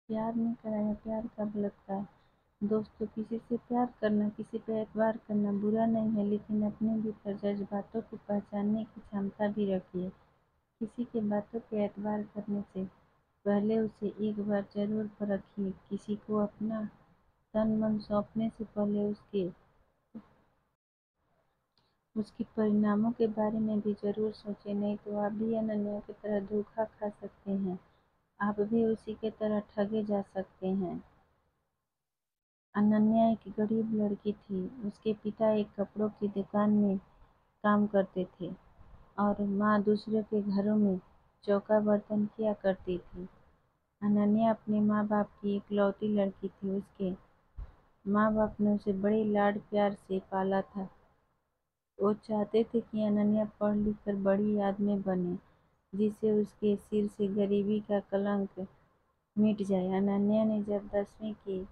प्यार नहीं कराया, प्यार का बलात्कार। दोस्तों, किसी से प्यार करना, किसी पे एतबार करना बुरा नहीं है, लेकिन अपने भीतर जज्बातों को पहचानने की क्षमता भी रखिए। किसी की बातों पे एतबार करने से पहले उसे एक बार जरूर परखिए। किसी को अपना तन मन सौंपने से पहले उसके परिणामों के बारे में भी जरूर सोचें, नहीं तो आप भी अनन्या की तरह धोखा खा सकते हैं। आप भी उसी की तरह ठगे जा सकते हैं। अनन्या एक गरीब लड़की थी। उसके पिता एक कपड़ों की दुकान में काम करते थे और माँ दूसरों के घरों में चौका बर्तन किया करती थी। अनन्या अपने माँ बाप की इकलौती लड़की थी। उसके माँ बाप ने उसे बड़े लाड प्यार से पाला था। वो चाहते थे कि अनन्या पढ़ लिख कर बड़ी आदमी बने, जिससे उसके सिर से गरीबी का कलंक मिट जाए। अनन्या ने जब 10वीं की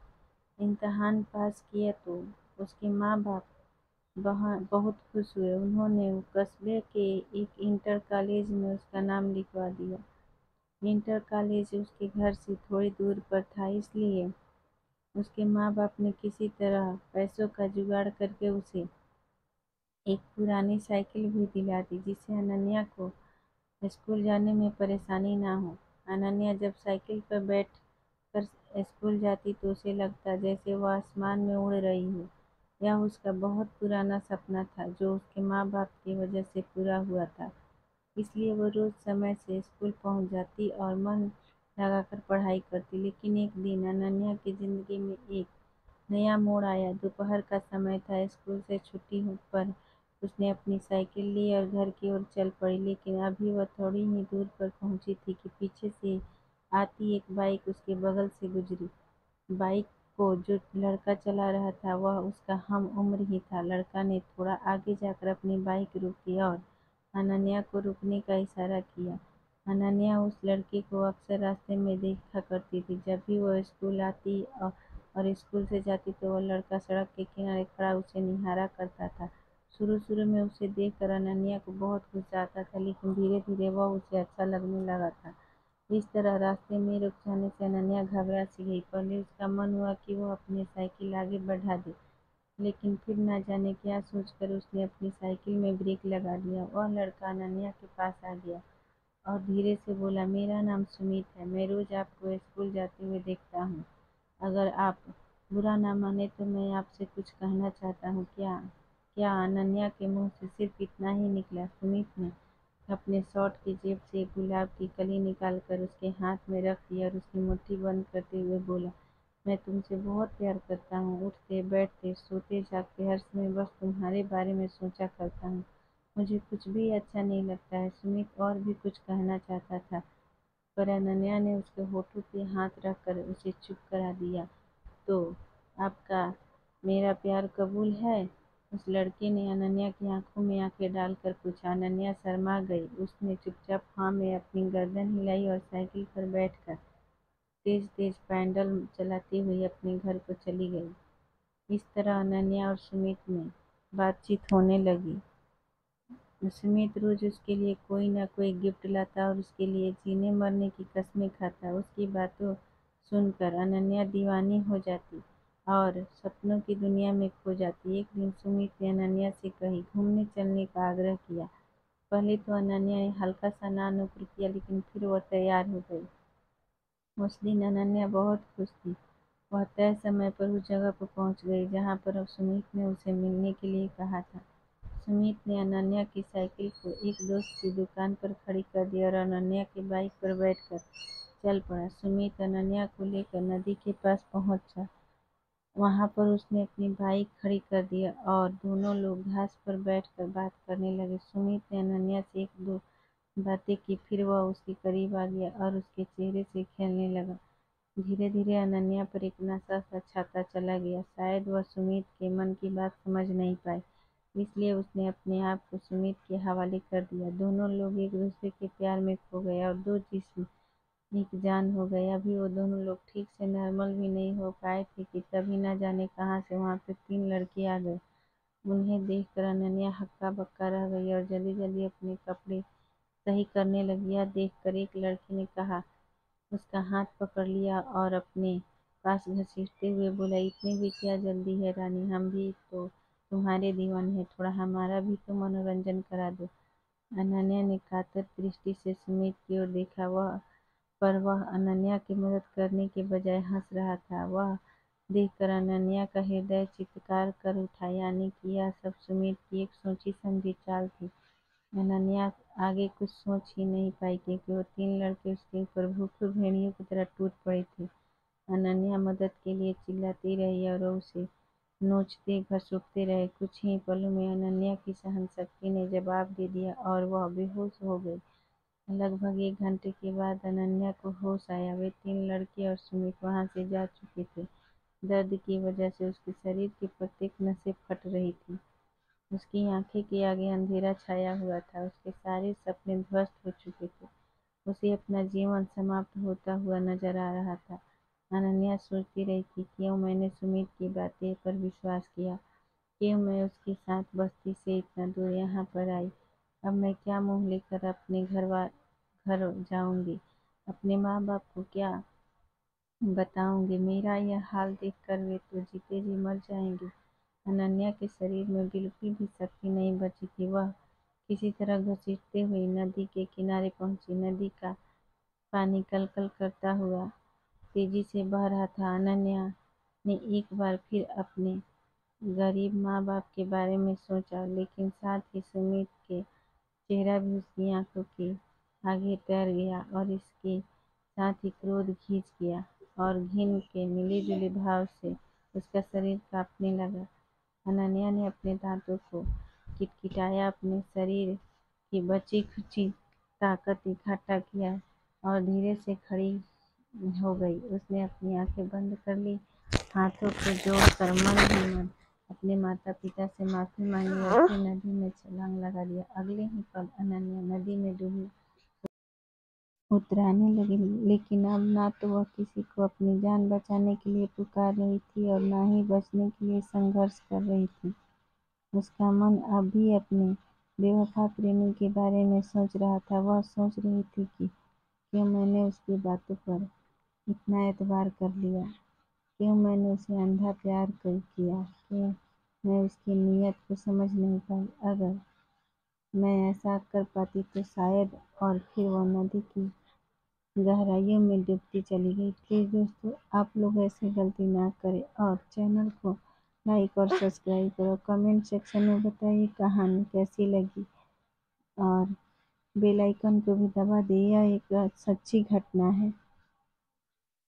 इम्तहान पास किया तो उसके माँ बाप बहुत खुश हुए। उन्होंने कस्बे के एक इंटर कॉलेज में उसका नाम लिखवा दिया। इंटर कॉलेज उसके घर से थोड़ी दूर पर था, इसलिए उसके माँ बाप ने किसी तरह पैसों का जुगाड़ करके उसे एक पुरानी साइकिल भी दिला दी, जिससे अनन्या को स्कूल जाने में परेशानी ना हो। अनन्या जब साइकिल पर बैठ कर स्कूल जाती तो उसे लगता जैसे वह आसमान में उड़ रही हो। यह उसका बहुत पुराना सपना था, जो उसके माँ बाप की वजह से पूरा हुआ था। इसलिए वो रोज समय से स्कूल पहुंच जाती और मन लगाकर पढ़ाई करती। लेकिन एक दिन अनन्या की जिंदगी में एक नया मोड़ आया। दोपहर का समय था, स्कूल से छुट्टी पर उसने अपनी साइकिल ली और घर की ओर चल पड़ी। लेकिन अभी वह थोड़ी ही दूर पर पहुंची थी कि पीछे से आती एक बाइक उसके बगल से गुजरी। बाइक को जो लड़का चला रहा था वह उसका हम उम्र ही था। लड़का ने थोड़ा आगे जाकर अपनी बाइक रोकी और अनन्या को रुकने का इशारा किया। अनन्या उस लड़के को अक्सर रास्ते में देखा करती थी। जब भी वह स्कूल आती और स्कूल से जाती तो वह लड़का सड़क के किनारे खड़ा उसे निहारा करता था। शुरू-शुरू में उसे देखकर अनन्या को बहुत गुस्सा आता था, लेकिन धीरे-धीरे वह उसे अच्छा लगने लगा था। इस तरह रास्ते में रुक जाने से अनन्या घबरा सी गई। पहले उसका मन हुआ कि वह अपनी साइकिल आगे बढ़ा दे, लेकिन फिर न जाने क्या सोचकर उसने अपनी साइकिल में ब्रेक लगा दिया। वह लड़का अनन्या के पास आ गया और धीरे से बोला, मेरा नाम सुमित है, मैं रोज आपको स्कूल जाते हुए देखता हूँ। अगर आप बुरा ना माने तो मैं आपसे कुछ कहना चाहता हूँ। क्या क्या अनन्या के मुंह से सिर्फ इतना ही निकला। सुमित ने अपने शर्ट की जेब से एक गुलाब की कली निकालकर उसके हाथ में रख दी और उसकी मुट्ठी बंद करते हुए बोला, मैं तुमसे बहुत प्यार करता हूँ। उठते बैठते सोते जागते हर समय बस तुम्हारे बारे में सोचा करता हूँ। मुझे कुछ भी अच्छा नहीं लगता है। सुमित और भी कुछ कहना चाहता था, पर अनन्या ने उसके होठों पे हाथ रखकर उसे चुप करा दिया। तो आपका मेरा प्यार कबूल है? उस लड़के ने अनन्या की आंखों में आंखें डालकर पूछा। अनन्या शर्मा गई। उसने चुपचाप हाँ में अपनी गर्दन हिलाई और साइकिल पर बैठकर तेज तेज पैडल चलाती हुई अपने घर को चली गई। इस तरह अनन्या और सुमित में बातचीत होने लगी। सुमित रोज उसके लिए कोई न कोई गिफ्ट लाता और उसके लिए जीने मरने की कस्में खाता। उसकी बातों सुनकर अनन्या दीवानी हो जाती और सपनों की दुनिया में खो जाती। एक दिन सुमित ने अनन्या से कहीं घूमने चलने का आग्रह किया। पहले तो अनन्या ने हल्का सा ना नुक्र किया, लेकिन फिर वह तैयार हो गई। उस दिन अनन्या बहुत खुश थी। वह तय समय पर उस जगह पर पहुंच गई जहां पर अब सुमित ने उसे मिलने के लिए कहा था। सुमित ने अनन्या की साइकिल को एक दोस्त की दुकान पर खड़ी कर दिया और अनन्या की बाइक पर बैठकर चल पड़ा। सुमित अनन्या को लेकर नदी के पास पहुंचा। वहां पर उसने अपनी बाइक खड़ी कर दी और दोनों लोग घास पर बैठकर बात करने लगे। सुमित ने अनन्या से एक दो बातें की, फिर वह उसके करीब आ गया और उसके चेहरे से खेलने लगा। धीरे धीरे अनन्या पर एक नशा सा छाता चला गया। शायद वह सुमित के मन की बात समझ नहीं पाई, इसलिए उसने अपने आप को सुमित के हवाले कर दिया। दोनों लोग एक दूसरे के प्यार में खो गए और दो जिस्म एक जान हो गए। अभी वो दोनों लोग ठीक से नॉर्मल भी नहीं हो पाए थे कि तभी न जाने कहाँ से वहाँ पे 3 लड़के आ गए। उन्हें देखकर अनन्या हक्का बक्का रह गई और जल्दी जल्दी अपने कपड़े सही करने लगी। यह देखकर एक लड़के ने कहा, उसका हाथ पकड़ लिया और अपने पास घसीटते हुए बोला, इतनी भी क्या जल्दी है रानी, हम भी तो तुम्हारे दीवाने हैं, थोड़ा हमारा भी तो मनोरंजन करा दो। अनन्या ने कातर दृष्टि से सुमित की ओर देखा, वह अनन्या की मदद करने के बजाय हंस रहा था। वह देखकर अनन्या का हृदय चित्कार कर उठा, यानी कि यह सब सुमित की एक सोची समझी चाल थी। अनन्या आगे कुछ सोच ही नहीं पाई, क्योंकि वो तीन लड़के उसके ऊपर भूखे भेड़ियों की तरह टूट पड़े थे। अनन्या मदद के लिए चिल्लाती रही और वो उसे नोचते घसीटते रहे। कुछ ही पलों में अनन्या की सहनशक्ति ने जवाब दे दिया और वह बेहोश हो गई। लगभग 1 घंटे के बाद अनन्या को होश आया। वे तीन लड़के और सुमित वहां से जा चुके थे। दर्द की वजह से उसके शरीर की प्रत्येक नसें फट रही थी। उसकी आंखें के आगे अंधेरा छाया हुआ था। उसके सारे सपने ध्वस्त हो चुके थे। उसे अपना जीवन समाप्त होता हुआ नजर आ रहा था। अनन्या सोचती रही कि क्यों मैंने सुमित की बातें पर विश्वास किया, क्यों मैं उसके साथ बस्ती से इतना दूर यहाँ पर आई। अब मैं क्या मुंह लेकर अपने घर जाऊंगी, अपने माँ बाप को क्या बताऊंगी। मेरा यह हाल देखकर वे तो जीते जी मर जाएंगे। अनन्या के शरीर में बिल्कुल भी शक्ति नहीं बची थी। वह किसी तरह घसीटते हुए नदी के किनारे पहुंची। नदी का पानी कलकल करता हुआ तेजी से बह रहा था। अनन्या ने एक बार फिर अपने गरीब माँ-बाप के बारे में सोचा, लेकिन साथ ही सुमित के चेहरा भी उसकी आंखों के आगे तैर गया और इसके साथ ही क्रोध खींच गया और घिन के मिले-जुले भाव से उसका शरीर कांपने लगा। अनन्या ने अपने दांतों को किटकिटाया, अपने शरीर की बची-खुची ताकत इकट्ठा किया और धीरे से खड़ी हो गई। उसने अपनी आंखें बंद कर ली, हाथों को जोड़कर मन ही मन अपने माता-पिता से माफी मांगी और फिर नदी में छलांग लगा दिया। अगले ही पल अनन्या नदी में डूबी उतराने लगी, लेकिन अब ना तो वह किसी को अपनी जान बचाने के लिए पुकार रही थी और ना ही बचने के लिए संघर्ष कर रही थी। उसका मन अब भी अपने बेवफा प्रेमी के बारे में सोच रहा था। वह सोच रही थी कि क्यों मैंने उसकी बातों पर इतना एतबार कर लिया, क्यों मैंने उसे अंधा प्यार किया, क्यों मैं उसकी नीयत को समझ नहीं पाई। अगर मैं ऐसा कर पाती तो शायद। और फिर वह नदी की गहराइयों में डूबती चली गई। प्लीज़ दोस्तों, आप लोग ऐसी गलती ना करें और चैनल को लाइक और सब्सक्राइब करो। कमेंट सेक्शन में बताइए कहानी कैसी लगी और बेल आइकन को भी दबा दिए। यह एक सच्ची घटना है।